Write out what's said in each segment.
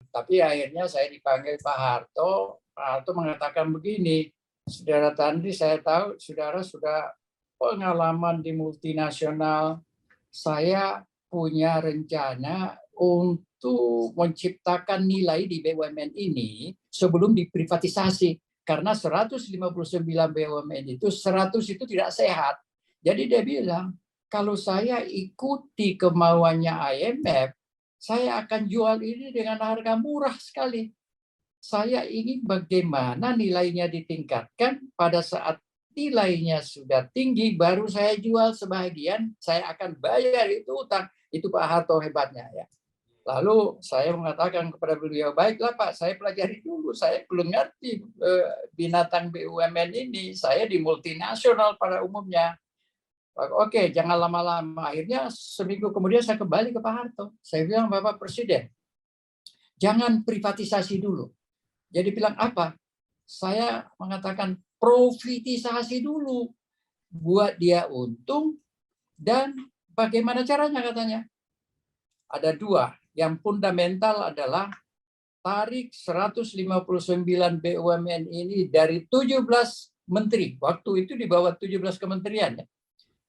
Tapi akhirnya saya dipanggil Pak Harto. Pak Harto mengatakan begini, Saudara Tanri, saya tahu saudara sudah pengalaman di multinasional. Saya punya rencana untuk menciptakan nilai di BUMN ini sebelum diprivatisasi. Karena 159 BUMN itu, 100 itu tidak sehat. Jadi dia bilang, kalau saya ikuti kemauannya IMF, saya akan jual ini dengan harga murah sekali. Saya ingin bagaimana nilainya ditingkatkan, pada saat nilainya sudah tinggi, baru saya jual sebagian, saya akan bayar itu utang. Itu Pak Harto hebatnya ya. Lalu saya mengatakan kepada beliau, baiklah Pak, saya pelajari dulu, saya belum ngerti binatang BUMN ini, saya di multinasional pada umumnya. Oke, jangan lama-lama. Akhirnya seminggu kemudian saya kembali ke Pak Harto. Saya bilang, Bapak Presiden, jangan privatisasi dulu. Jadi bilang apa? Saya mengatakan profitisasi dulu. Buat dia untung, dan bagaimana caranya katanya? Ada dua. Yang fundamental adalah tarik 159 BUMN ini dari 17 menteri. Waktu itu di bawah 17 kementerian.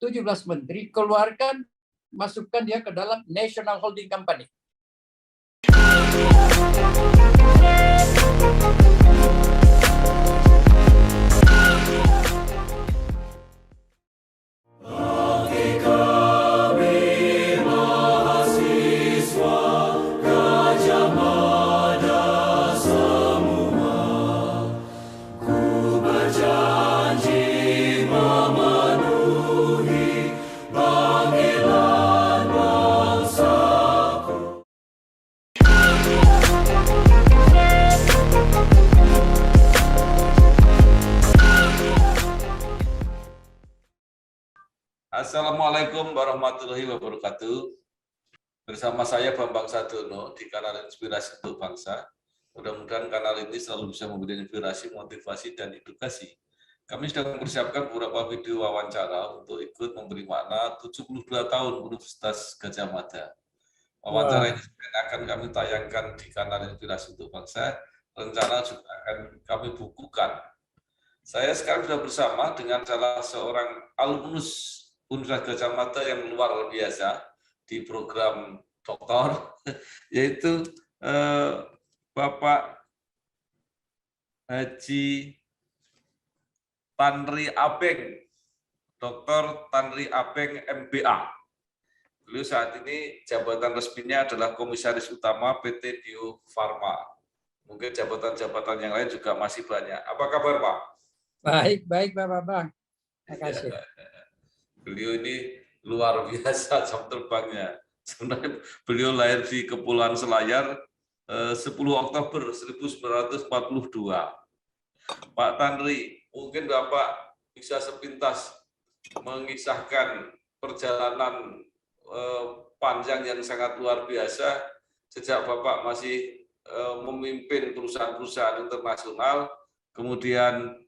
17 menteri, keluarkan, masukkan dia ke dalam National Holding Company. Assalamualaikum warahmatullahi wabarakatuh. Bersama saya Bambang Sadono di kanal Inspirasi untuk Bangsa. Mudah-mudahan kanal ini selalu bisa memberi inspirasi, motivasi, dan edukasi. Kami sedang mempersiapkan beberapa video wawancara untuk ikut memberi makna 72 tahun Universitas Gadjah Mada. Wawancara ini akan kami tayangkan di kanal Inspirasi untuk Bangsa. Rencana juga akan kami bukukan. Saya sekarang sudah bersama dengan salah seorang alumnus Universitas Gadjah Mada yang luar biasa di program doktor, yaitu Bapak Haji Tanri Apeng, Dr. Tanri Apeng MBA. Beliau saat ini jabatan resminya adalah Komisaris Utama PT Bio Farma. Mungkin jabatan-jabatan yang lain juga masih banyak. Apa kabar Pak? Baik, baik Pak Bambang. Terima kasih. Beliau ini luar biasa jam terbangnya. Sebenarnya beliau lahir di Kepulauan Selayar 10 Oktober 1942. Pak Tanri, mungkin Bapak bisa sepintas mengisahkan perjalanan panjang yang sangat luar biasa sejak Bapak masih memimpin perusahaan-perusahaan internasional, kemudian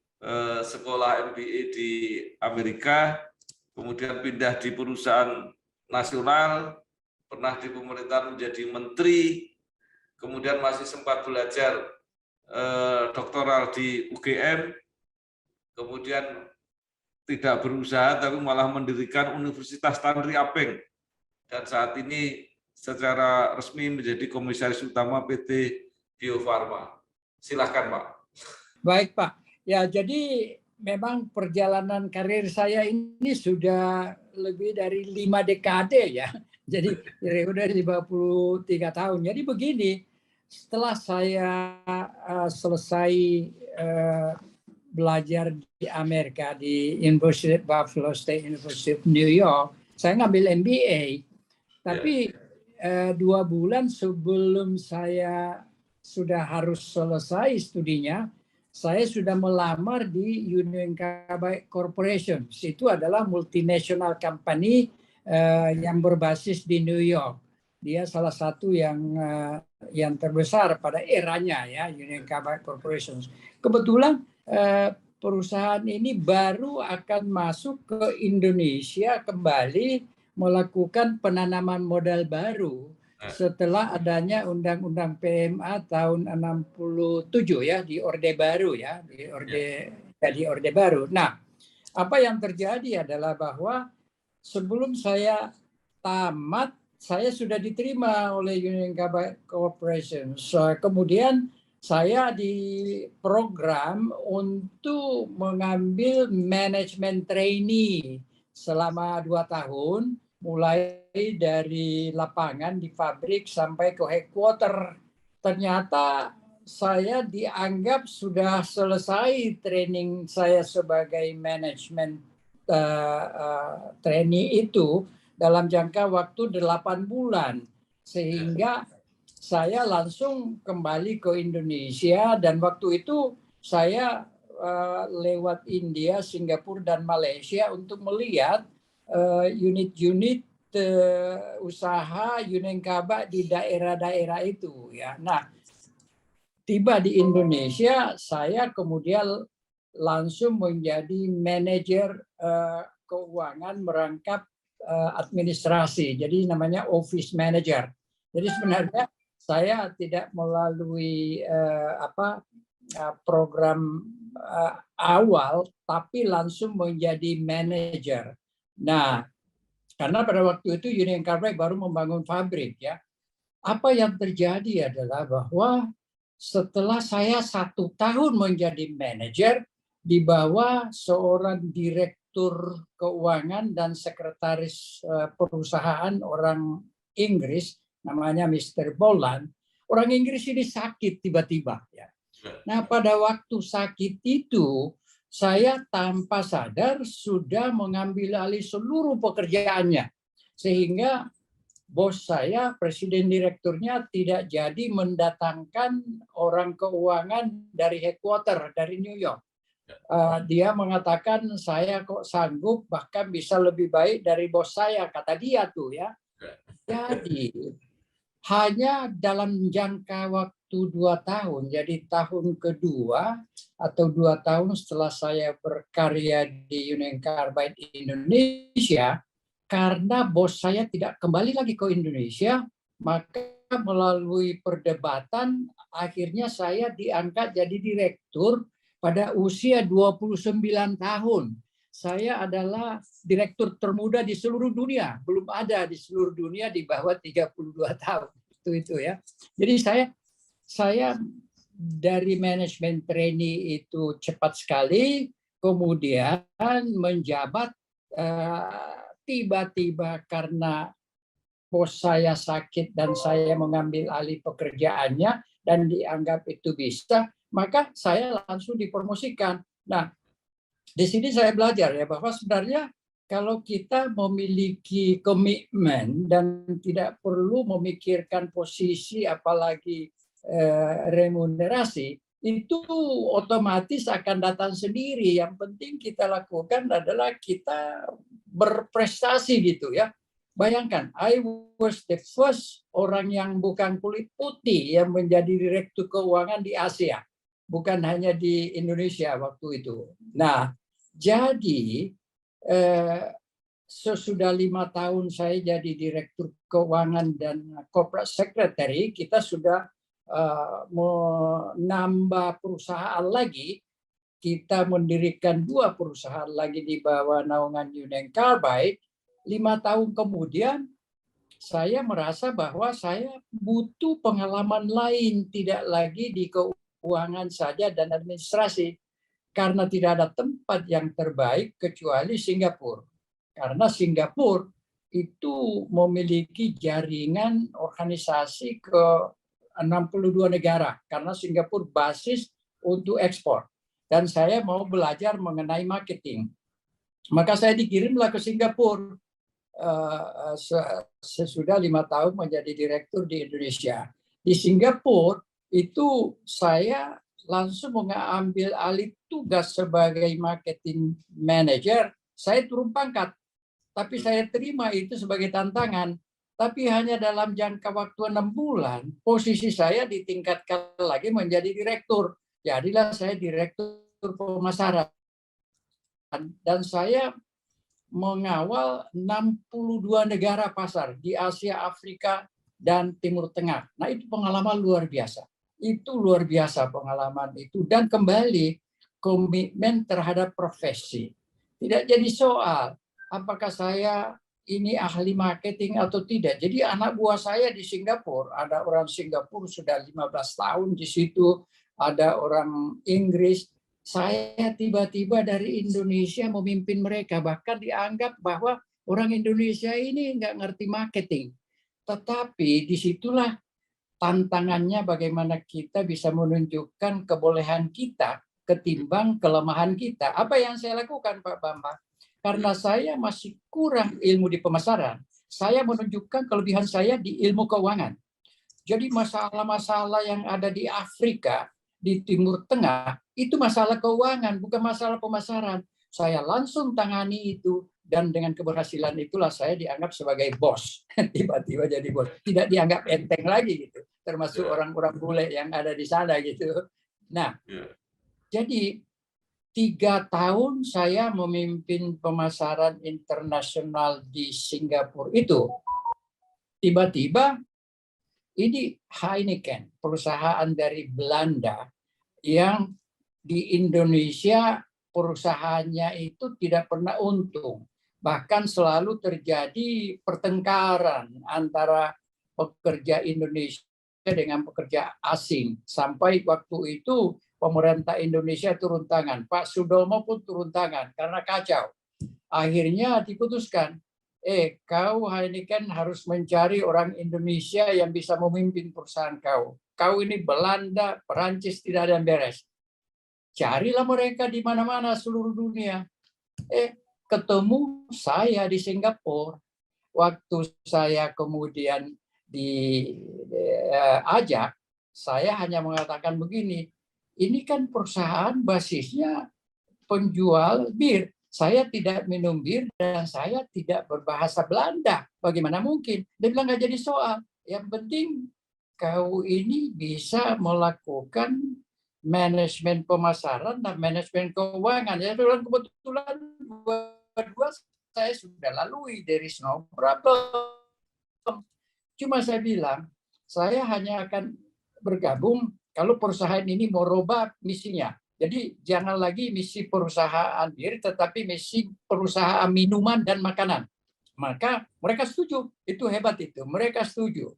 sekolah MBA di Amerika, kemudian pindah di perusahaan nasional, pernah di pemerintahan menjadi menteri, kemudian masih sempat belajar doktoral di UGM, kemudian tidak berusaha tapi malah mendirikan Universitas Tanri Apeng, dan saat ini secara resmi menjadi Komisaris Utama PT Bio Farma. Silakan Pak. Baik Pak. Ya, jadi memang perjalanan karir saya ini sudah lebih dari 5 dekade ya. Jadi udah 53 tahun. Jadi begini, setelah saya selesai belajar di Amerika di University Buffalo State University of New York, saya ngambil MBA. Tapi 2 bulan sebelum saya sudah harus selesai studinya, saya sudah melamar di Union Carbide Corporation. Itu adalah multinational company yang berbasis di New York. Dia salah satu yang terbesar pada eranya ya, Union Carbide Corporation. Kebetulan perusahaan ini baru akan masuk ke Indonesia kembali melakukan penanaman modal baru. setelah adanya Undang-Undang PMA tahun 67 ya di Orde Baru ya, di Orde Baru. Nah, apa yang terjadi adalah bahwa sebelum saya tamat, saya sudah diterima oleh Union Carbide Corporation. Kemudian saya diprogram untuk mengambil manajemen trainee selama 2 tahun, mulai dari lapangan di pabrik sampai ke headquarter. Ternyata saya dianggap sudah selesai training saya sebagai manajemen trainee itu dalam jangka waktu 8 bulan. Sehingga saya langsung kembali ke Indonesia dan waktu itu saya lewat India, Singapura, dan Malaysia untuk melihat unit-unit usaha Union Carbide di daerah-daerah itu ya. Nah, tiba di Indonesia, saya kemudian langsung menjadi manajer keuangan merangkap administrasi. Jadi namanya office manager. Jadi sebenarnya saya tidak melalui program awal, tapi langsung menjadi manajer. Nah, karena pada waktu itu Union Carbide baru membangun pabrik ya. Apa yang terjadi adalah bahwa setelah saya 1 tahun menjadi manajer di bawah seorang direktur keuangan dan sekretaris perusahaan orang Inggris namanya Mr. Boland, orang Inggris ini sakit tiba-tiba ya. Nah, pada waktu sakit itu saya tanpa sadar sudah mengambil alih seluruh pekerjaannya, sehingga bos saya, presiden direkturnya, tidak jadi mendatangkan orang keuangan dari headquarter, dari New York. Dia mengatakan saya kok sanggup, bahkan bisa lebih baik dari bos saya, kata dia tuh ya. Jadi hanya dalam jangka waktu 2 tahun, jadi tahun kedua atau 2 tahun setelah saya berkarya di Union Carbide Indonesia, karena bos saya tidak kembali lagi ke Indonesia, maka melalui perdebatan akhirnya saya diangkat jadi direktur pada usia 29 tahun. Saya adalah direktur termuda di seluruh dunia. Belum ada di seluruh dunia di bawah 32 tahun. Itu ya. Jadi saya dari manajemen trainee itu cepat sekali, kemudian menjabat tiba-tiba karena bos saya sakit dan saya mengambil alih pekerjaannya dan dianggap itu bisa, maka saya langsung dipromosikan. Nah, di sini saya belajar ya bahwa sebenarnya kalau kita memiliki komitmen dan tidak perlu memikirkan posisi apalagi remunerasi, itu otomatis akan datang sendiri. Yang penting kita lakukan adalah kita berprestasi gitu ya. Bayangkan, I was the first orang yang bukan kulit putih yang menjadi direktur keuangan di Asia, bukan hanya di Indonesia waktu itu. Nah, jadi sesudah 5 tahun saya jadi direktur keuangan dan corporate secretary, kita sudah menambah perusahaan lagi. Kita mendirikan 2 perusahaan lagi di bawah naungan Union Carbide. 5 tahun kemudian saya merasa bahwa saya butuh pengalaman lain, tidak lagi di keuangan saja dan administrasi, karena tidak ada tempat yang terbaik kecuali Singapura. Karena Singapura itu memiliki jaringan organisasi ke 62 negara, karena Singapura basis untuk ekspor. Dan saya mau belajar mengenai marketing. Maka saya dikirimlah ke Singapura sesudah 5 tahun menjadi direktur di Indonesia. Di Singapura itu saya langsung mengambil alih tugas sebagai marketing manager. Saya turun pangkat, tapi saya terima itu sebagai tantangan. Tapi hanya dalam jangka waktu 6 bulan, posisi saya ditingkatkan lagi menjadi direktur. Jadilah saya direktur pemasaran. Dan saya mengawal 62 negara pasar di Asia, Afrika, dan Timur Tengah. Nah, itu pengalaman luar biasa. Itu luar biasa pengalaman itu. Dan kembali komitmen terhadap profesi. Tidak jadi soal apakah saya ini ahli marketing atau tidak. Jadi anak buah saya di Singapura, ada orang Singapura sudah 15 tahun di situ, ada orang Inggris. Saya tiba-tiba dari Indonesia memimpin mereka, bahkan dianggap bahwa orang Indonesia ini nggak ngerti marketing. Tetapi disitulah tantangannya bagaimana kita bisa menunjukkan kebolehan kita ketimbang kelemahan kita. Apa yang saya lakukan, Pak Bambang? Karena saya masih kurang ilmu di pemasaran, saya menunjukkan kelebihan saya di ilmu keuangan. Jadi masalah-masalah yang ada di Afrika, di Timur Tengah, itu masalah keuangan, bukan masalah pemasaran. Saya langsung tangani itu, dan dengan keberhasilan itulah saya dianggap sebagai bos. Tiba-tiba jadi bos. Tidak dianggap enteng lagi gitu. Termasuk orang-orang bule yang ada di sana gitu. Nah, jadi 3 tahun saya memimpin pemasaran internasional di Singapura itu. Tiba-tiba ini Heineken, perusahaan dari Belanda yang di Indonesia perusahaannya itu tidak pernah untung. Bahkan selalu terjadi pertengkaran antara pekerja Indonesia dengan pekerja asing. Sampai waktu itu pemerintah Indonesia turun tangan. Pak Sudomo pun turun tangan karena kacau. Akhirnya diputuskan, kau Heineken harus mencari orang Indonesia yang bisa memimpin perusahaan kau. Kau ini Belanda, Perancis, tidak ada yang beres. Carilah mereka di mana-mana seluruh dunia. Ketemu saya di Singapura. Waktu saya kemudian diajak, saya hanya mengatakan begini, ini kan perusahaan basisnya penjual bir. Saya tidak minum bir dan saya tidak berbahasa Belanda. Bagaimana mungkin? Dia bilang nggak jadi soal. Yang penting kau ini bisa melakukan manajemen pemasaran dan manajemen keuangan. Ya, kebetulan berdua saya sudah lalui dari no problem. Cuma saya bilang, saya hanya akan bergabung kalau perusahaan ini mau rubah misinya. Jadi jangan lagi misi perusahaan bir, tetapi misi perusahaan minuman dan makanan. Maka mereka setuju, itu hebat itu, mereka setuju.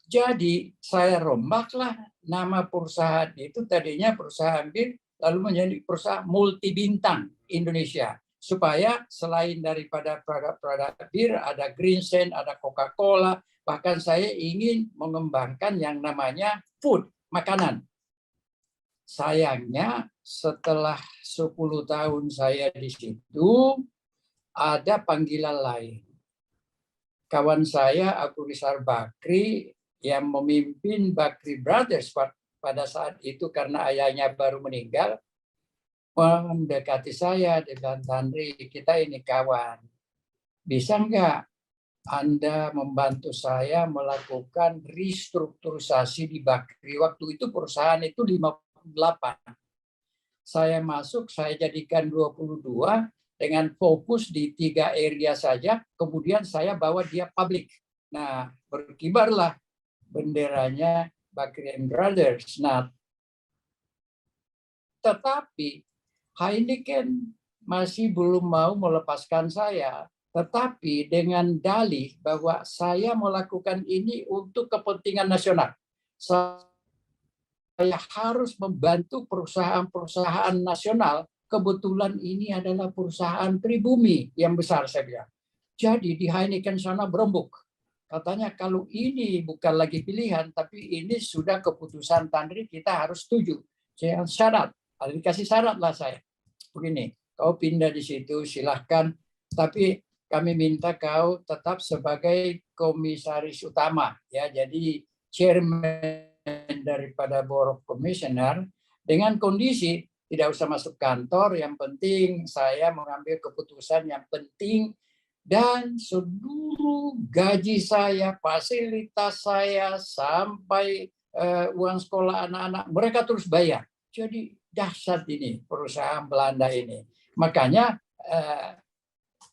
Jadi saya rombaklah nama perusahaan itu, tadinya perusahaan bir, lalu menjadi perusahaan multi bintang Indonesia. Supaya selain daripada produk-produk bir, ada Greensen, ada Coca-Cola, bahkan saya ingin mengembangkan yang namanya food, makanan. Sayangnya setelah 10 tahun saya di situ, ada panggilan lain. Kawan saya, Abu Rizal Bakri, yang memimpin Bakri Brothers pada saat itu karena ayahnya baru meninggal, mendekati saya dengan Tandri, kita ini kawan. Bisa enggak Anda membantu saya melakukan restrukturisasi di Bakri? Waktu itu perusahaan itu 58. Saya masuk, saya jadikan 22 dengan fokus di 3 area saja. Kemudian saya bawa dia publik. Nah, berkibarlah benderanya Bakri and Brothers. Nah, tetapi Heineken masih belum mau melepaskan saya. Tetapi dengan dalih bahwa saya melakukan ini untuk kepentingan nasional. Saya harus membantu perusahaan-perusahaan nasional. Kebetulan ini adalah perusahaan pribumi yang besar, saya bilang. Jadi di Heineken sana berembuk. Katanya kalau ini bukan lagi pilihan, tapi ini sudah keputusan Tandri, kita harus setuju. Saya syarat, dikasih syarat lah saya. Begini, kau pindah di situ silahkan, tapi kami minta kau tetap sebagai komisaris utama, ya. Jadi chairman daripada Board of Commissioner, dengan kondisi tidak usah masuk kantor, yang penting saya mengambil keputusan yang penting, dan seluruh gaji saya, fasilitas saya, sampai uang sekolah anak-anak, mereka terus bayar. Jadi dahsyat ini perusahaan Belanda ini. Makanya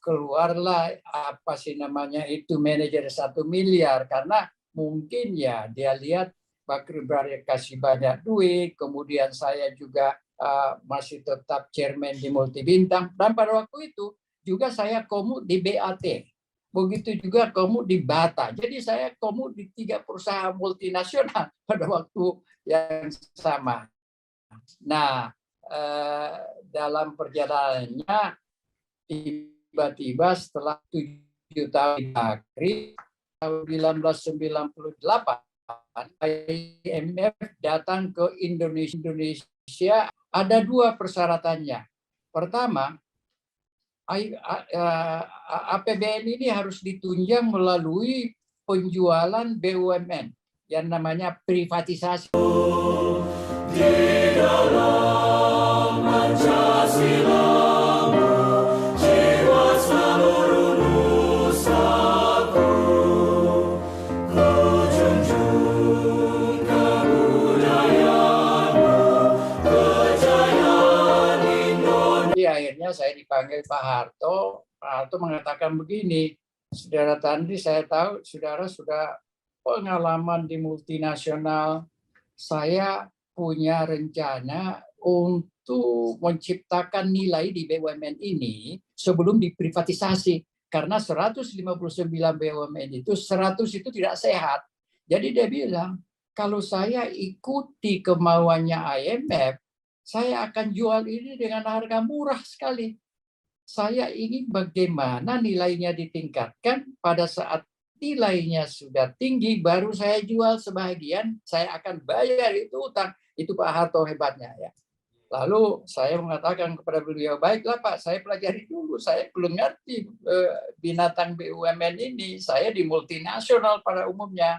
keluarlah apa sih namanya itu manajer 1 miliar, karena mungkin ya dia lihat Pak Kribar kasih banyak duit, kemudian saya juga masih tetap chairman di Multibintang, dan pada waktu itu juga saya komut di BAT. Begitu juga komut di Bata. Jadi saya komut di 3 perusahaan multinasional pada waktu yang sama. Nah, dalam perjalanannya tiba-tiba setelah 7 tahun di Bakri, tahun 1998 IMF datang ke Indonesia. Ada 2 persyaratannya. Pertama, APBN ini harus ditunjang melalui penjualan BUMN yang namanya privatisasi. Di dalam Pancasilamu, jiwa seluruh nusaku, ku junjung kebudayaanmu, kejayaan Indonesia. Akhirnya saya dipanggil Pak Harto. Pak Harto mengatakan begini, Saudara Tanri, saya tahu saudara sudah pengalaman di multinasional. Saya punya rencana untuk menciptakan nilai di BUMN ini sebelum diprivatisasi. Karena 159 BUMN itu, 100 itu tidak sehat. Jadi dia bilang, kalau saya ikuti kemauannya IMF, saya akan jual ini dengan harga murah sekali. Saya ingin bagaimana nilainya ditingkatkan, pada saat nilainya sudah tinggi, baru saya jual sebagian, saya akan bayar itu utang. Itu Pak Harto hebatnya ya. Lalu saya mengatakan kepada beliau, baiklah Pak, saya pelajari dulu, saya belum ngerti binatang BUMN ini, saya di multinasional pada umumnya.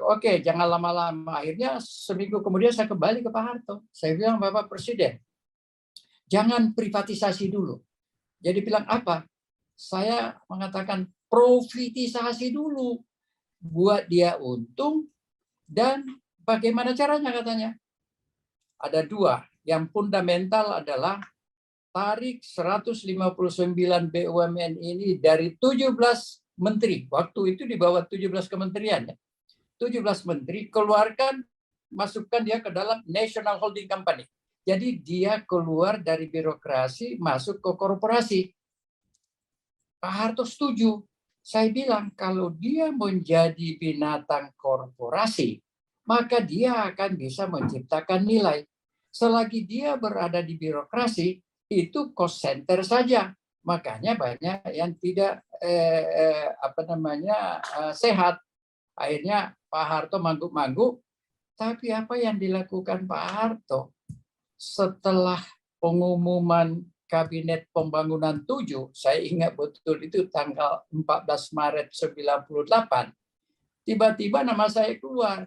Oke, jangan lama-lama. Akhirnya seminggu kemudian saya kembali ke Pak Harto. Saya bilang, Bapak Presiden, jangan privatisasi dulu. Jadi bilang apa? Saya mengatakan profitisasi dulu, buat dia untung, dan bagaimana caranya katanya? Ada 2. Yang fundamental adalah tarik 159 BUMN ini dari 17 menteri. Waktu itu di bawah 17 kementerian. 17 menteri, keluarkan, masukkan dia ke dalam National Holding Company. Jadi dia keluar dari birokrasi, masuk ke korporasi. Pak Harto setuju. Saya bilang, kalau dia menjadi binatang korporasi, maka dia akan bisa menciptakan nilai. Selagi dia berada di birokrasi, itu cost center saja. Makanya banyak yang tidak sehat. Akhirnya Pak Harto mangguk-mangguk. Tapi apa yang dilakukan Pak Harto setelah pengumuman Kabinet Pembangunan 7, saya ingat betul itu tanggal 14 Maret 98, tiba-tiba nama saya keluar.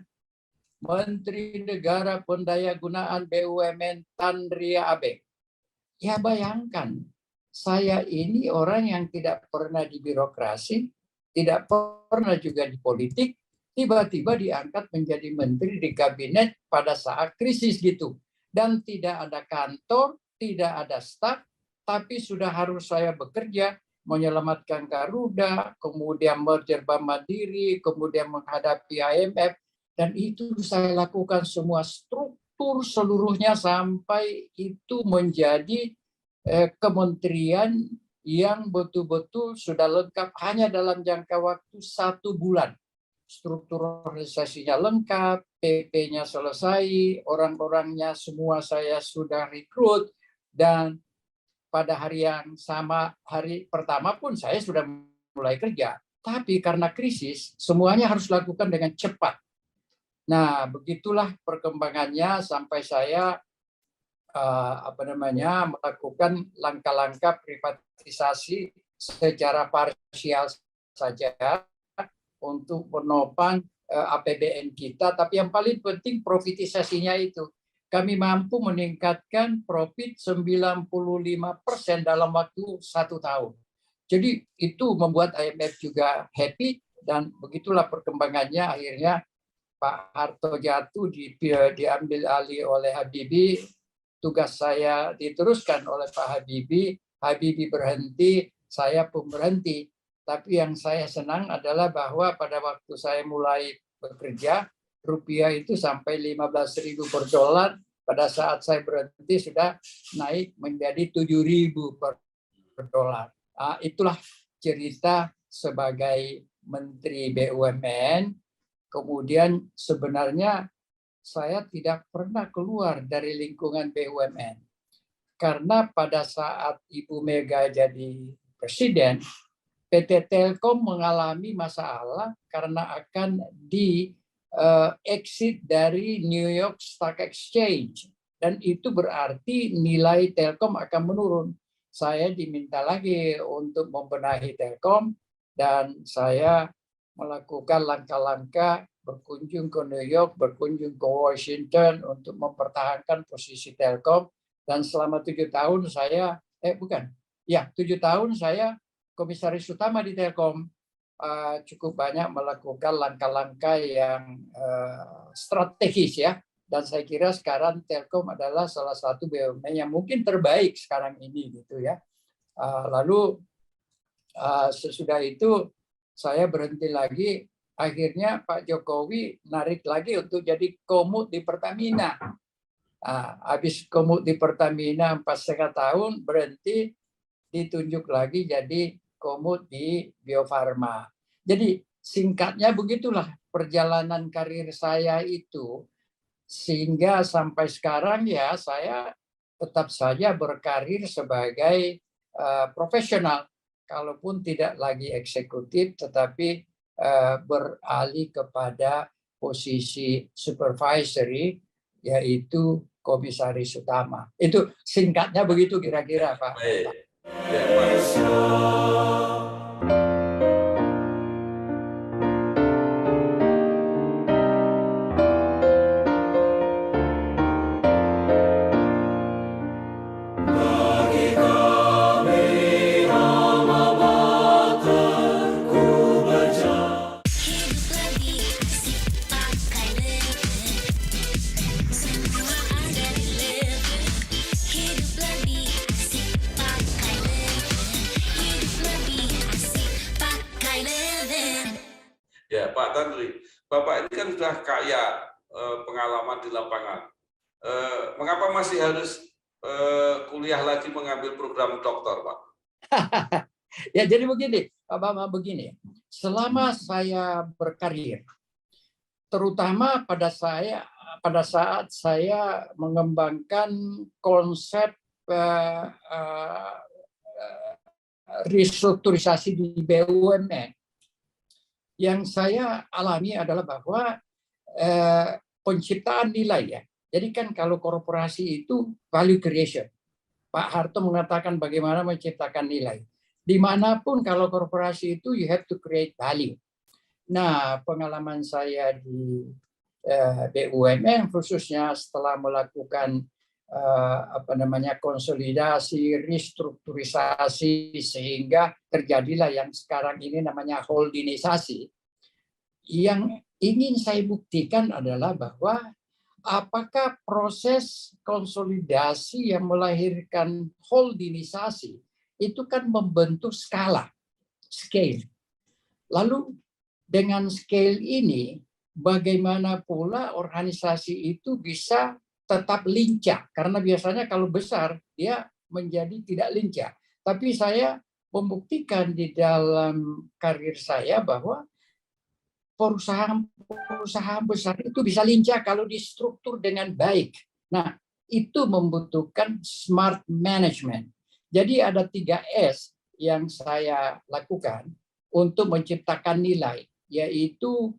Menteri Negara Pendayagunaan BUMN Tanri Abeng. Ya bayangkan, saya ini orang yang tidak pernah di birokrasi, tidak pernah juga di politik, tiba-tiba diangkat menjadi menteri di kabinet pada saat krisis gitu. Dan tidak ada kantor, tidak ada staf, tapi sudah harus saya bekerja, menyelamatkan Garuda, kemudian merger Bank Mandiri, kemudian menghadapi IMF, dan itu saya lakukan semua struktur seluruhnya sampai itu menjadi kementerian yang betul-betul sudah lengkap hanya dalam jangka waktu 1 bulan. Struktur organisasinya lengkap, PP-nya selesai, orang-orangnya semua saya sudah rekrut, dan pada hari yang sama, hari pertama pun saya sudah mulai kerja. Tapi karena krisis, semuanya harus dilakukan dengan cepat. Nah, begitulah perkembangannya sampai saya melakukan langkah-langkah privatisasi secara parsial saja untuk menopang APBN kita. Tapi yang paling penting profitisasinya itu. Kami mampu meningkatkan profit 95% dalam waktu 1 tahun. Jadi itu membuat IMF juga happy, dan begitulah perkembangannya. Akhirnya Pak Harto jatuh, diambil alih oleh Habibie. Tugas saya diteruskan oleh Pak Habibie. Habibie berhenti, saya pun berhenti. Tapi yang saya senang adalah bahwa pada waktu saya mulai bekerja, rupiah itu sampai 15.000 per dolar. Pada saat saya berhenti sudah naik menjadi 7.000 per dolar. Itulah cerita sebagai Menteri BUMN. Kemudian sebenarnya saya tidak pernah keluar dari lingkungan BUMN. Karena pada saat Ibu Mega jadi presiden, PT Telkom mengalami masalah karena akan exit dari New York Stock Exchange. Dan itu berarti nilai Telkom akan menurun. Saya diminta lagi untuk membenahi Telkom dan saya melakukan langkah-langkah berkunjung ke New York, berkunjung ke Washington untuk mempertahankan posisi Telkom. Dan selama 7 tahun saya, 7 tahun saya Komisaris Utama di Telkom, cukup banyak melakukan langkah-langkah yang strategis ya. Dan saya kira sekarang Telkom adalah salah satu BUMN yang mungkin terbaik sekarang ini gitu ya. Lalu sesudah itu saya berhenti lagi. Akhirnya Pak Jokowi narik lagi untuk jadi komut di Pertamina. Habis komut di Pertamina 4,5 tahun berhenti, ditunjuk lagi jadi komut di Bio Farma. Jadi singkatnya begitulah perjalanan karir saya itu, sehingga sampai sekarang ya saya tetap saja berkarir sebagai profesional, kalaupun tidak lagi eksekutif tetapi beralih kepada posisi supervisory, yaitu komisaris utama. Itu singkatnya begitu kira-kira Pak. Baik. Ya, Pak. Ya, Pak Tanri, Bapak ini kan sudah kaya pengalaman di lapangan. Mengapa masih harus kuliah lagi mengambil program doktor, Pak? Ya, jadi begini, Pak Bambang, begini. Selama saya berkarir, terutama pada saat saya mengembangkan konsep restrukturisasi di BUMN, yang saya alami adalah bahwa penciptaan nilai ya. Jadi kan kalau korporasi itu value creation. Pak Harto mengatakan bagaimana menciptakan nilai. Dimanapun kalau korporasi itu you have to create value. Nah, pengalaman saya di BUMN khususnya setelah melakukan konsolidasi, restrukturisasi, sehingga terjadilah yang sekarang ini namanya holdingisasi. Yang ingin saya buktikan adalah bahwa apakah proses konsolidasi yang melahirkan holdingisasi itu kan membentuk skala, scale. Lalu dengan scale ini, bagaimana pula organisasi itu bisa tetap lincah, karena biasanya kalau besar dia menjadi tidak lincah. Tapi saya membuktikan di dalam karir saya bahwa perusahaan besar itu bisa lincah kalau distruktur dengan baik. Nah, itu membutuhkan smart management. Jadi ada 3S yang saya lakukan untuk menciptakan nilai, yaitu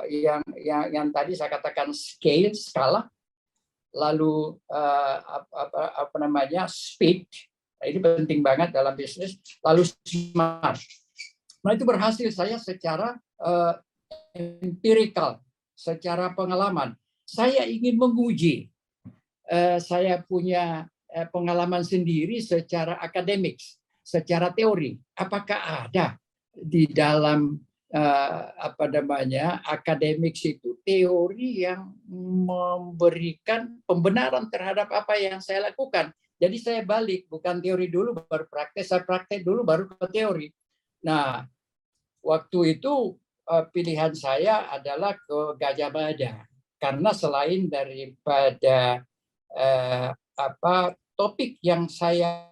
yang tadi saya katakan skala, lalu speed, ini penting banget dalam bisnis, lalu smart. Nah, itu berhasil saya secara empirical, secara pengalaman. Saya ingin menguji, saya punya pengalaman sendiri secara akademik, secara teori. Apakah ada di dalam akademik itu teori yang memberikan pembenaran terhadap apa yang saya lakukan? Jadi saya balik, bukan teori dulu baru praktek, saya praktek dulu baru ke teori. Nah, waktu itu pilihan saya adalah ke Gajah Mada, karena selain daripada topik yang saya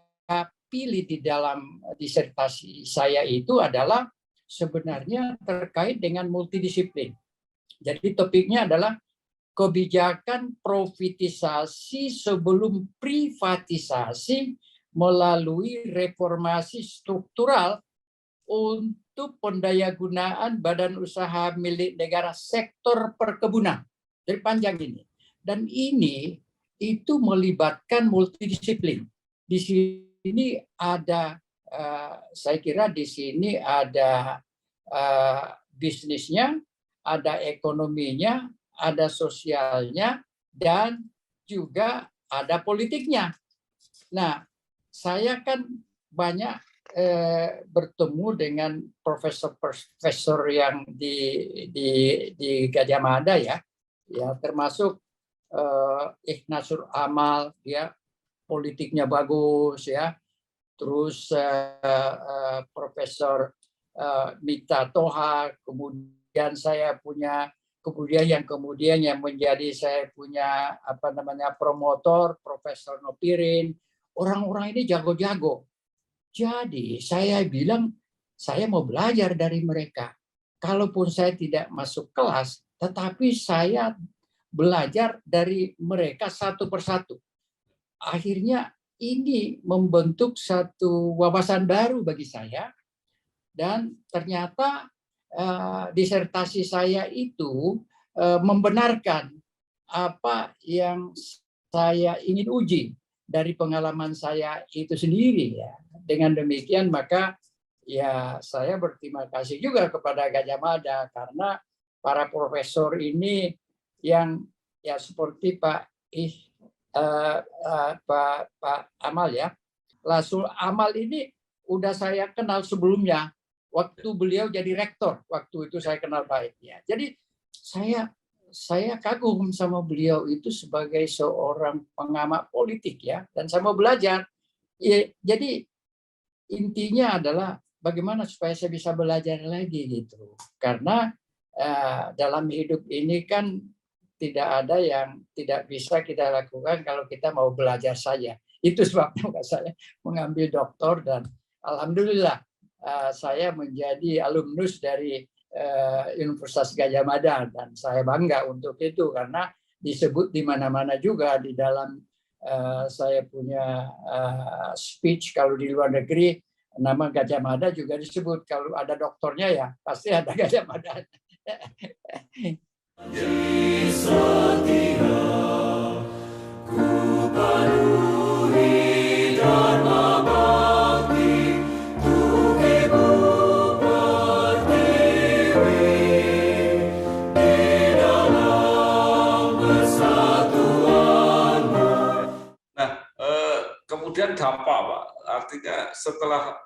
pilih di dalam disertasi saya itu adalah sebenarnya terkait dengan multidisiplin. Jadi topiknya adalah kebijakan profitisasi sebelum privatisasi melalui reformasi struktural untuk pendayagunaan badan usaha milik negara sektor perkebunan. Jadi panjang ini. Dan ini itu melibatkan multidisiplin. Di sini ada, saya kira di sini ada bisnisnya, ada ekonominya, ada sosialnya, dan juga ada politiknya. Nah, saya kan banyak bertemu dengan profesor-profesor yang di Gajah Mada ya termasuk Ignatius Amal, ya politiknya bagus ya. Terus Profesor Mita Toha, kemudian saya punya kemudian yang menjadi saya punya promotor Profesor Nopirin. Orang-orang ini jago-jago. Jadi saya bilang saya mau belajar dari mereka. Kalaupun saya tidak masuk kelas, tetapi saya belajar dari mereka satu persatu. Akhirnya ini membentuk satu wawasan baru bagi saya, dan ternyata disertasi saya itu membenarkan apa yang saya ingin uji dari pengalaman saya itu sendiri ya. Dengan demikian maka ya saya berterima kasih juga kepada Gajah Mada karena para profesor ini yang ya seperti Pak Amal ya. Lasul Amal ini udah saya kenal sebelumnya waktu beliau jadi rektor. Waktu itu saya kenal baik ya. Jadi saya kagum sama beliau itu sebagai seorang pengamat politik ya, dan saya mau belajar. Ya, jadi intinya adalah bagaimana supaya saya bisa belajar lagi gitu. Karena dalam hidup ini kan tidak ada yang tidak bisa kita lakukan kalau kita mau belajar saja. Itu sebabnya saya mengambil doktor dan alhamdulillah saya menjadi alumnus dari Universitas Gajah Mada dan saya bangga untuk itu karena disebut di mana-mana juga di dalam saya punya speech kalau di luar negeri nama Gajah Mada juga disebut, kalau ada doktornya ya pasti ada Gajah Mada. Kemudian dampak, Pak. Artinya setelah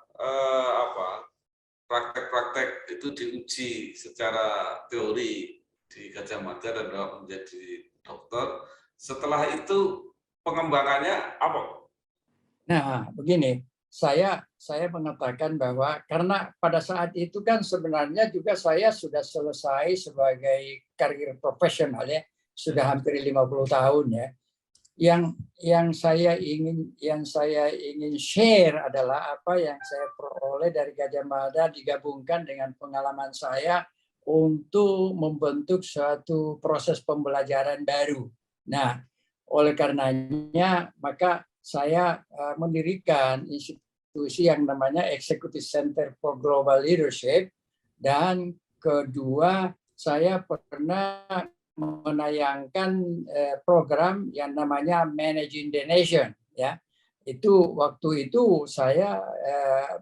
praktek-praktek itu diuji secara teori di Gajah Mada dan menjadi dokter, setelah itu pengembangannya apa? Nah, begini, saya mengatakan bahwa karena pada saat itu kan sebenarnya juga saya sudah selesai sebagai karir profesional ya, sudah hampir 50 tahun ya. Yang saya ingin share adalah apa yang saya peroleh dari Gajah Mada digabungkan dengan pengalaman saya untuk membentuk suatu proses pembelajaran baru. Nah, oleh karenanya maka saya mendirikan institusi yang namanya Executive Center for Global Leadership, dan kedua saya pernah menayangkan program yang namanya Managing the Nation ya. Itu waktu itu saya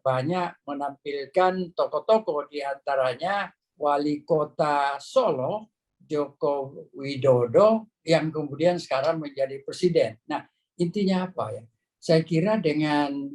banyak menampilkan tokoh-tokoh, di antaranya Wali Kota Solo Joko Widodo yang kemudian sekarang menjadi presiden. Nah, intinya apa ya? Saya kira dengan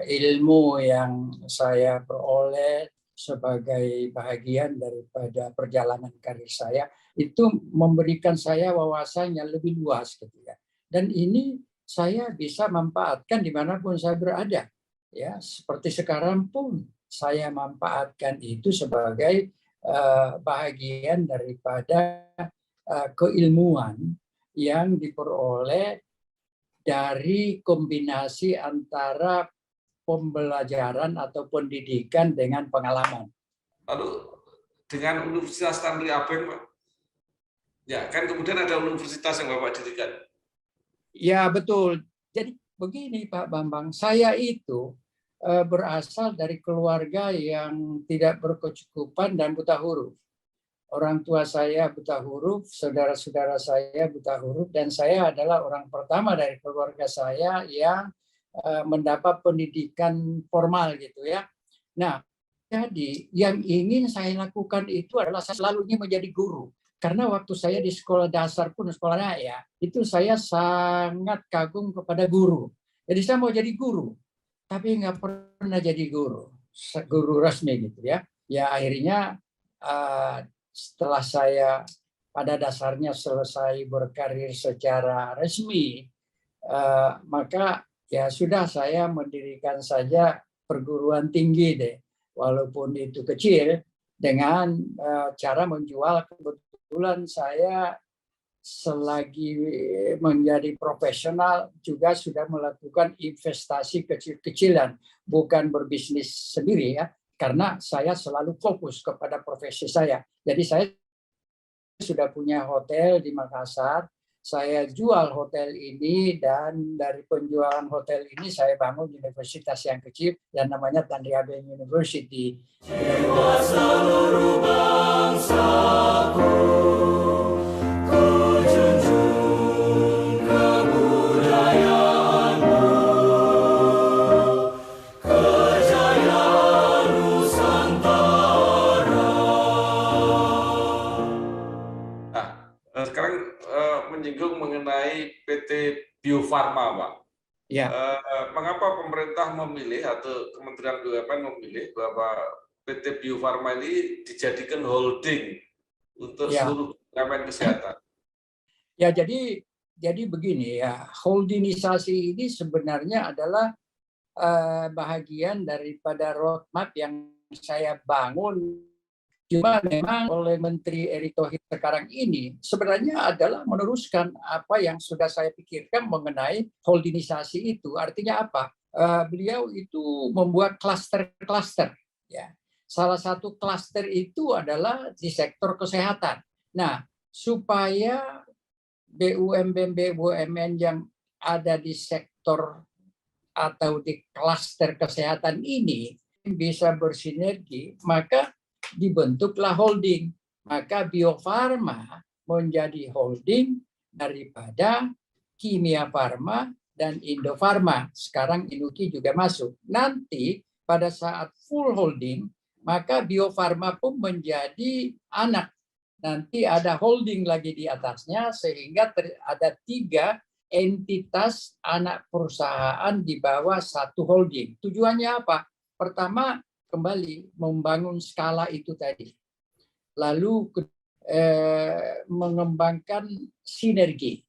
ilmu yang saya peroleh sebagai bahagian daripada perjalanan karir saya, itu memberikan saya wawasan yang lebih luas gitu ya. Dan ini saya bisa manfaatkan dimanapun saya berada. Ya, seperti sekarang pun saya manfaatkan itu sebagai bahagian daripada keilmuan yang diperoleh dari kombinasi antara pembelajaran atau pendidikan dengan pengalaman. Lalu dengan Universitas Stanley apa yang Pak? Ya, kan kemudian ada universitas yang Bapak dirikan. Ya, betul. Jadi begini Pak Bambang, saya itu berasal dari keluarga yang tidak berkecukupan dan buta huruf. Orang tua saya buta huruf, saudara-saudara saya buta huruf, dan saya adalah orang pertama dari keluarga saya yang mendapat pendidikan formal gitu ya. Nah, jadi yang ingin saya lakukan itu adalah saya selalu ingin menjadi guru. Karena waktu saya di sekolah dasar pun sekolahnya ya, itu saya sangat kagum kepada guru. Jadi saya mau jadi guru, tapi nggak pernah jadi guru resmi gitu ya. Ya akhirnya setelah saya pada dasarnya selesai berkarir secara resmi, maka ya sudah saya mendirikan saja perguruan tinggi deh, walaupun itu kecil, dengan cara menjual. Kebetulan saya selagi menjadi profesional juga sudah melakukan investasi kecil-kecilan, bukan berbisnis sendiri ya, karena saya selalu fokus kepada profesi saya. Jadi saya sudah punya hotel di Makassar, saya jual hotel ini, dan dari penjualan hotel ini saya bangun universitas yang kecil yang namanya Tandri Abeng University. Seluruh bangsaku, ku junjung kebudayaanmu, kejayaan Nusantara. Sekarang menyinggung mengenai PT Bio Farma, Pak. Ya. Mengapa pemerintah memilih atau Kementerian BUMN memilih bahwa PT Bio Farma ini dijadikan holding untuk seluruh BUMN kesehatan? Ya, jadi begini ya, holdingisasi ini sebenarnya adalah bahagian daripada roadmap yang saya bangun. Cuma memang oleh Menteri Erick Thohir sekarang ini sebenarnya adalah meneruskan apa yang sudah saya pikirkan mengenai holdingisasi itu. Artinya apa? Beliau itu membuat klaster-klaster. Ya. Salah satu klaster itu adalah di sektor kesehatan. Nah, supaya BUMN yang ada di sektor atau di klaster kesehatan ini bisa bersinergi, maka dibentuklah holding. Maka Bio Farma menjadi holding daripada Kimia Farma dan Indofarma. Sekarang Inuki juga masuk. Nanti pada saat full holding, maka Bio Farma pun menjadi anak. Nanti ada holding lagi di atasnya, sehingga ada 3 entitas anak perusahaan di bawah satu holding. Tujuannya apa? Pertama, kembali membangun skala itu tadi. Lalu mengembangkan sinergi.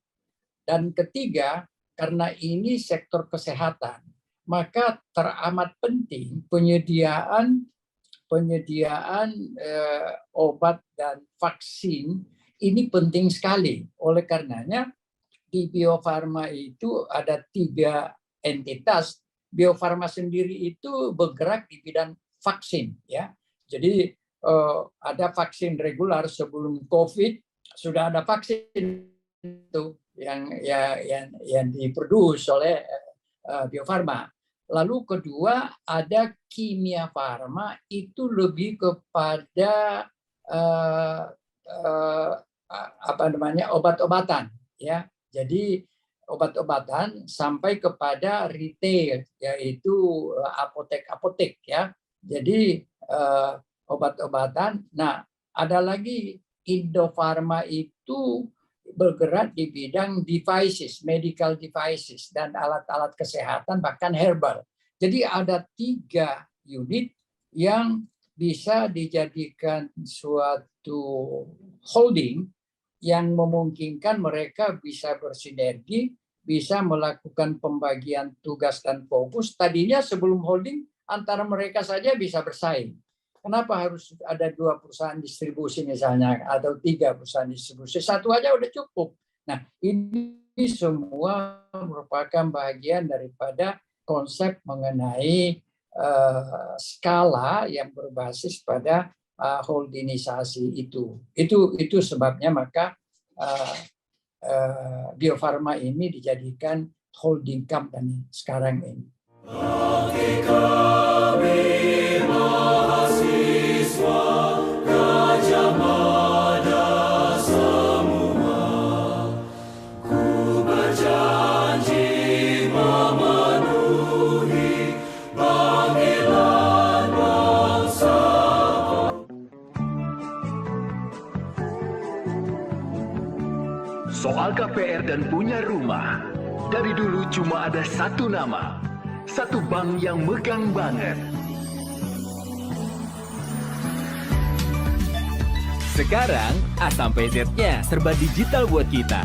Dan ketiga, karena ini sektor kesehatan, maka teramat penting penyediaan obat dan vaksin ini penting sekali. Oleh karenanya di Bio Farma itu ada 3 entitas. Bio Farma sendiri itu bergerak di bidang vaksin, ya. Jadi ada vaksin regular sebelum COVID, sudah ada vaksin itu yang diproduksi oleh Bio Farma. Lalu kedua ada Kimia Farma, itu lebih kepada obat-obatan, ya. Jadi obat-obatan sampai kepada retail, yaitu apotek-apotek, ya. Jadi obat-obatan. Nah, ada lagi Indofarma itu bergerak di bidang devices, medical devices, dan alat-alat kesehatan, bahkan herbal. Jadi ada 3 unit yang bisa dijadikan suatu holding yang memungkinkan mereka bisa bersinergi bisa melakukan pembagian tugas dan fokus. Tadinya sebelum holding antara mereka saja bisa bersaing. Kenapa harus ada 2 perusahaan distribusi misalnya atau 3 perusahaan distribusi? Satu aja udah cukup. Nah, ini semua merupakan bagian daripada konsep mengenai skala yang berbasis pada holdingisasi itu. Itu sebabnya maka Bio Farma ini dijadikan holding company sekarang ini. Soal KPR dan punya rumah, dari dulu cuma ada satu nama, satu bank yang megang banget. Sekarang, A sampai Z-nya serba digital buat kita.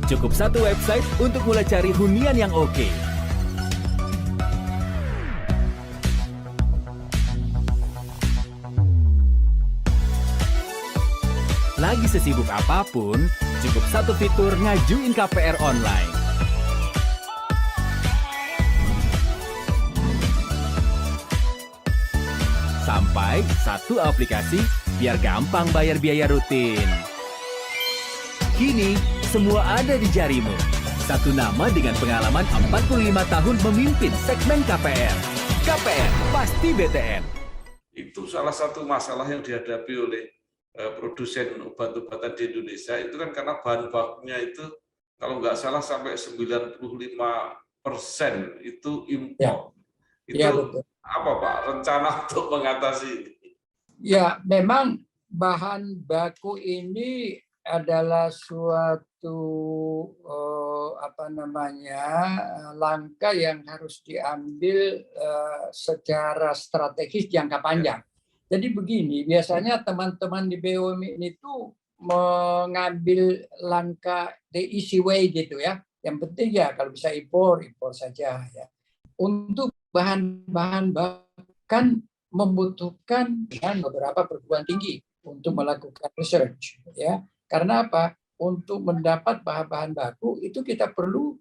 Cukup satu website untuk mulai cari hunian yang oke. Lagi sesibuk apapun, cukup satu fitur ngajuin KPR online. Sampai satu aplikasi biar gampang bayar biaya rutin. Kini, semua ada di jarimu. Satu nama dengan pengalaman 45 tahun memimpin segmen KPR. KPR, pasti BTN. Itu salah satu masalah yang dihadapi oleh produsen obat-obatan di Indonesia itu kan karena bahan bakunya itu kalau nggak salah sampai 95% itu impor. Ya, itu betul. Apa Pak rencana untuk mengatasi ini? Ya, memang bahan baku ini adalah suatu langkah yang harus diambil secara strategis jangka panjang. Jadi begini, biasanya teman-teman di BUMN itu mengambil langkah the easy way gitu ya. Yang penting ya kalau bisa impor saja ya. Untuk bahan-bahan bahkan membutuhkan beberapa perguruan tinggi untuk melakukan research ya. Karena apa? Untuk mendapat bahan-bahan baku itu kita perlu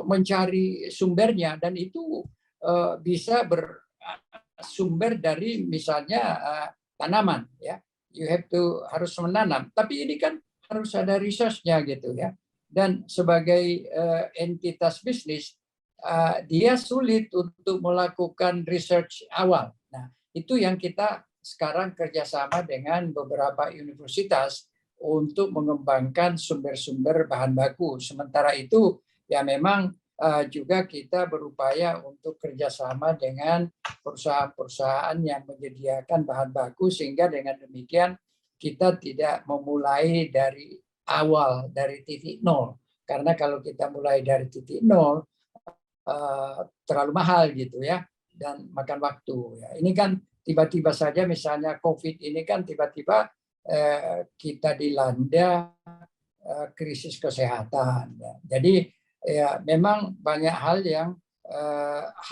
mencari sumbernya dan itu bisa bersumber dari misalnya tanaman ya. You have to harus menanam. Tapi ini kan harus ada research-nya gitu ya. Dan sebagai entitas bisnis dia sulit untuk melakukan research awal. Nah, itu yang kita sekarang kerjasama dengan beberapa universitas untuk mengembangkan sumber-sumber bahan baku. Sementara itu, ya memang juga kita berupaya untuk kerjasama dengan perusahaan-perusahaan yang menyediakan bahan baku, sehingga dengan demikian kita tidak memulai dari awal, dari titik nol. Karena kalau kita mulai dari titik nol, terlalu mahal gitu ya, dan makan waktu. Ya. Ini kan tiba-tiba saja misalnya COVID ini kan tiba-tiba kita dilanda krisis kesehatan. Ya. Jadi ya memang banyak hal yang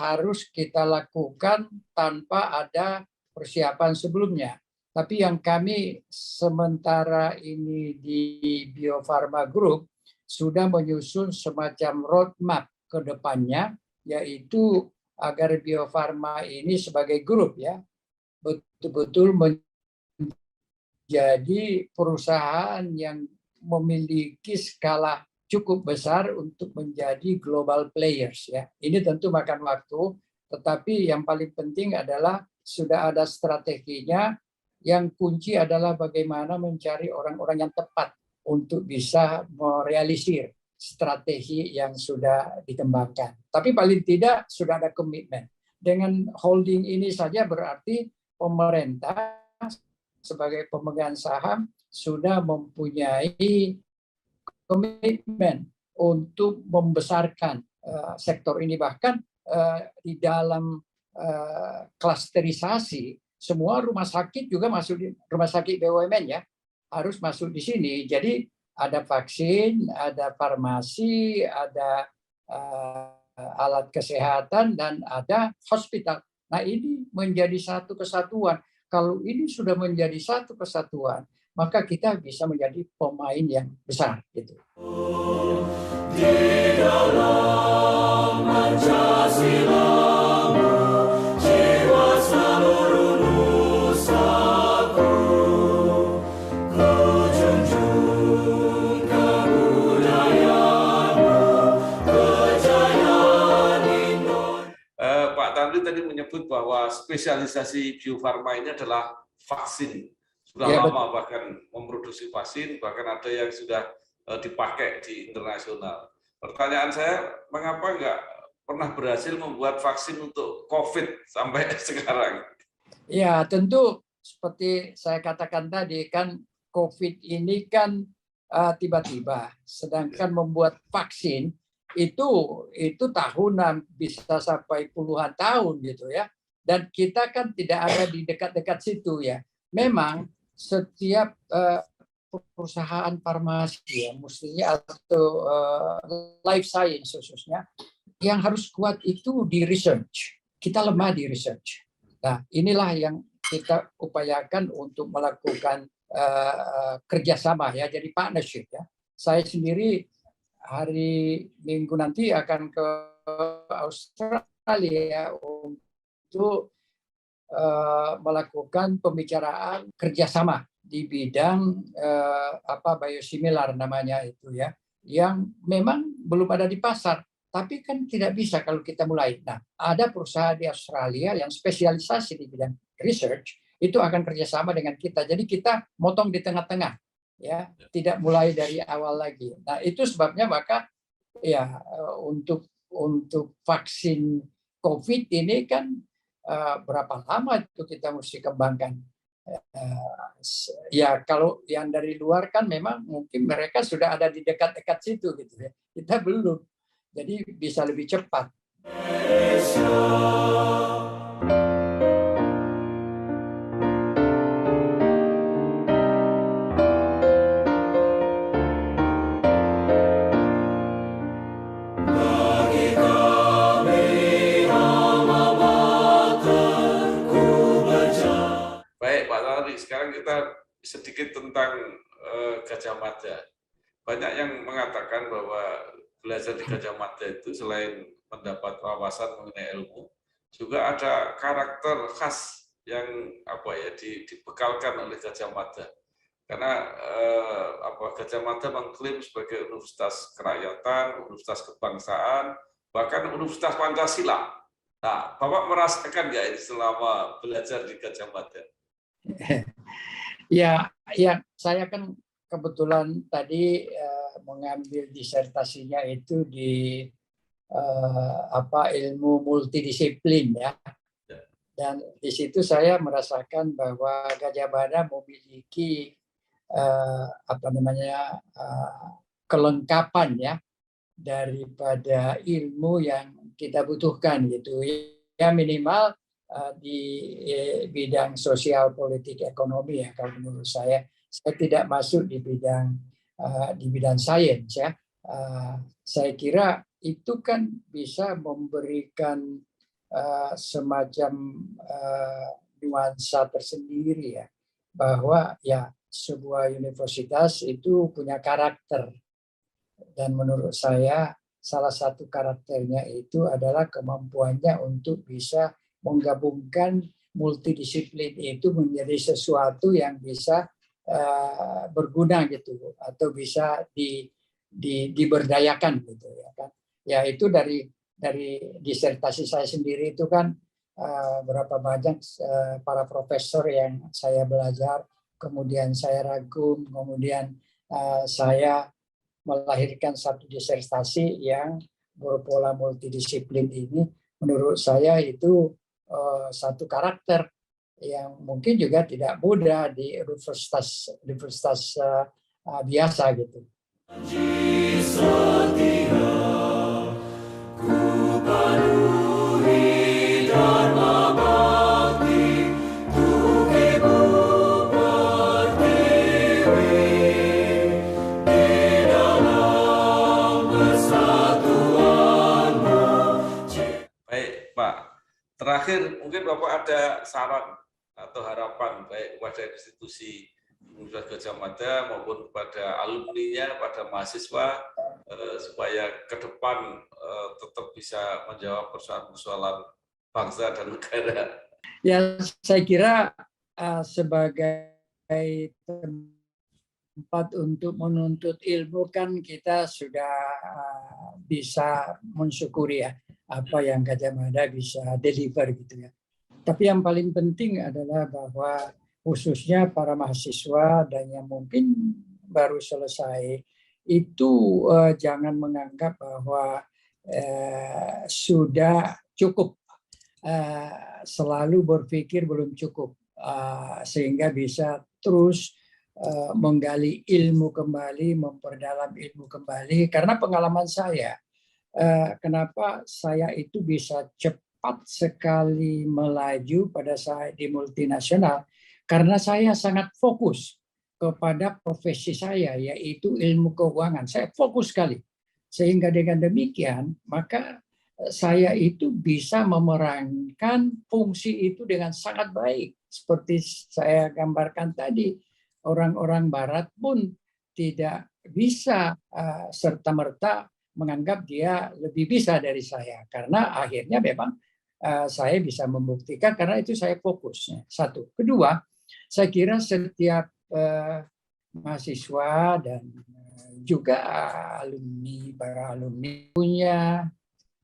harus kita lakukan tanpa ada persiapan sebelumnya. Tapi yang kami sementara ini di Bio Farma Group sudah menyusun semacam roadmap ke depannya, yaitu agar Bio Farma ini sebagai grup ya betul-betul menjadi perusahaan yang memiliki skala cukup besar untuk menjadi global players ya. Ini tentu makan waktu, tetapi yang paling penting adalah sudah ada strateginya. Yang kunci adalah bagaimana mencari orang-orang yang tepat untuk bisa merealisir strategi yang sudah dikembangkan. Tapi paling tidak sudah ada komitmen. Dengan holding ini saja berarti pemerintah sebagai pemegang saham sudah mempunyai komitmen untuk membesarkan sektor ini. Bahkan di dalam klasterisasi, semua rumah sakit juga masuk di rumah sakit BUMN ya, harus masuk di sini. Jadi ada vaksin, ada farmasi, ada alat kesehatan, dan ada hospital. Nah, ini menjadi satu kesatuan. Kalau ini sudah menjadi satu kesatuan, maka kita bisa menjadi pemain yang besar. Gitu. Di dalam Pancasila-mu, jiwa seluruh nusaku, ku junjung kebudayaanmu, kejayaan Indonesia. Pak Tanri tadi menyebut bahwa spesialisasi Bio Farma ini adalah vaksin. Sudah lama bahkan memproduksi vaksin, bahkan ada yang sudah dipakai di internasional. Pertanyaan saya, mengapa nggak pernah berhasil membuat vaksin untuk COVID sampai sekarang? Ya, tentu seperti saya katakan tadi, kan COVID ini kan tiba-tiba, sedangkan membuat vaksin itu tahunan, bisa sampai puluhan tahun gitu ya. Dan kita kan tidak ada di dekat-dekat situ ya. Memang setiap perusahaan farmasi ya, mestinya atau life science khususnya, yang harus kuat itu di research. Kita lemah di research. Nah, inilah yang kita upayakan untuk melakukan kerjasama ya, jadi partnership ya. Saya sendiri hari Minggu nanti akan ke Australia untuk melakukan pembicaraan kerjasama di bidang biosimilar namanya itu ya, yang memang belum ada di pasar, tapi kan tidak bisa kalau kita mulai. Nah, ada perusahaan di Australia yang spesialisasi di bidang research, itu akan kerjasama dengan kita. Jadi kita motong di tengah-tengah, ya, tidak mulai dari awal lagi. Nah, itu sebabnya maka ya untuk vaksin COVID ini kan berapa lama itu kita mesti kembangkan. Ya kalau yang dari luar kan memang mungkin mereka sudah ada di dekat-dekat situ gitu ya. Kita belum. Jadi bisa lebih cepat. Sekarang kita sedikit tentang Gajah Mada. Banyak yang mengatakan bahwa belajar di Gajah Mada itu selain mendapat wawasan mengenai ilmu, juga ada karakter khas yang dibekalkan oleh Gajah Mada. Karena Gajah Mada mengklaim sebagai universitas kerakyatan, universitas kebangsaan, bahkan universitas Pancasila. Nah, Bapak merasakan nggak ini selama belajar di Gajah Mada? Ya, saya kan kebetulan tadi mengambil disertasinya itu di ilmu multidisiplin ya. Dan di situ saya merasakan bahwa Gajah Mada memiliki kelengkapan ya daripada ilmu yang kita butuhkan gitu ya, minimal di bidang sosial, politik, ekonomi ya. Kalau menurut saya tidak masuk di bidang sains ya. Saya kira itu kan bisa memberikan semacam nuansa tersendiri ya, bahwa ya sebuah universitas itu punya karakter, dan menurut saya salah satu karakternya itu adalah kemampuannya untuk bisa menggabungkan multidisiplin itu menjadi sesuatu yang bisa berguna gitu, atau bisa diberdayakan gitu ya kan. Ya itu dari disertasi saya sendiri itu kan berapa banyak para profesor yang saya belajar, kemudian saya ragum, kemudian saya melahirkan satu disertasi yang berpola multidisiplin ini. Menurut saya itu satu karakter yang mungkin juga tidak mudah di universitas biasa gitu. Persatuan Terakhir, mungkin Bapak ada saran atau harapan baik kepada institusi Universitas Gadjah Mada maupun kepada alumninya, pada mahasiswa, supaya ke depan tetap bisa menjawab persoalan-persoalan bangsa dan negara. Ya, saya kira sebagai tempat untuk menuntut ilmu kan kita sudah bisa mensyukuri ya apa yang Gadjah Mada bisa deliver gitu ya. Tapi yang paling penting adalah bahwa khususnya para mahasiswa dan yang mungkin baru selesai itu jangan menganggap bahwa sudah cukup, selalu berpikir belum cukup, sehingga bisa terus menggali ilmu kembali, memperdalam ilmu kembali. Karena pengalaman saya, kenapa saya itu bisa cepat sekali melaju pada saat di multinasional, karena saya sangat fokus kepada profesi saya, yaitu ilmu keuangan. Saya fokus sekali. Sehingga dengan demikian, maka saya itu bisa memerankan fungsi itu dengan sangat baik. Seperti saya gambarkan tadi, orang-orang Barat pun tidak bisa serta-merta menganggap dia lebih bisa dari saya. Karena akhirnya memang saya bisa membuktikan karena itu saya fokusnya. Satu. Kedua, saya kira setiap mahasiswa dan juga para alumni punya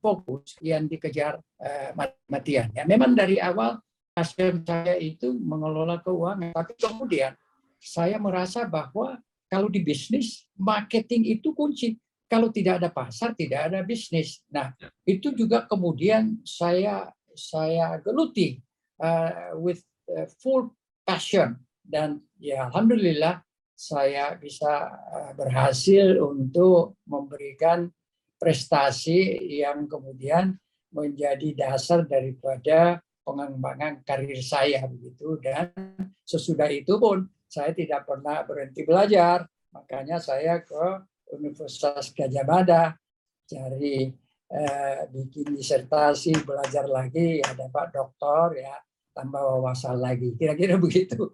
fokus yang dikejar mati-matian. Ya, memang dari awal passion saya itu mengelola keuangan, tapi kemudian saya merasa bahwa kalau di bisnis, marketing itu kunci. Kalau tidak ada pasar, tidak ada bisnis. Nah, itu juga kemudian saya geluti with full passion. Dan ya alhamdulillah saya bisa berhasil untuk memberikan prestasi yang kemudian menjadi dasar daripada pengembangan karir saya begitu. Dan sesudah itu pun saya tidak pernah berhenti belajar. Makanya saya ke Universitas Gadjah Mada cari bikin disertasi, belajar lagi, ya dapat doktor, ya tambah wawasan lagi. Kira-kira begitu.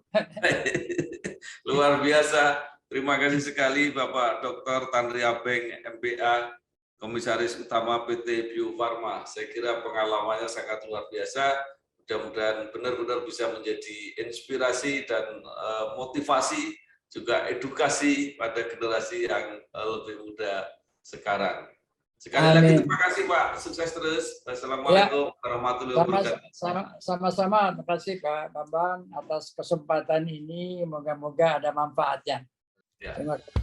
Luar biasa. Terima kasih sekali Bapak Dr. Tanri Abeng, MBA, Komisaris Utama PT Bio Farma. Saya kira pengalamannya sangat luar biasa. Mudah-mudahan benar-benar bisa menjadi inspirasi dan motivasi, juga edukasi pada generasi yang lebih muda sekarang. Sekali lagi terima kasih Pak, sukses terus. Wassalamualaikum warahmatullahi wabarakatuh. Sama-sama, terima kasih Pak Bambang atas kesempatan ini. Moga-moga ada manfaatnya. Ya. Terima kasih.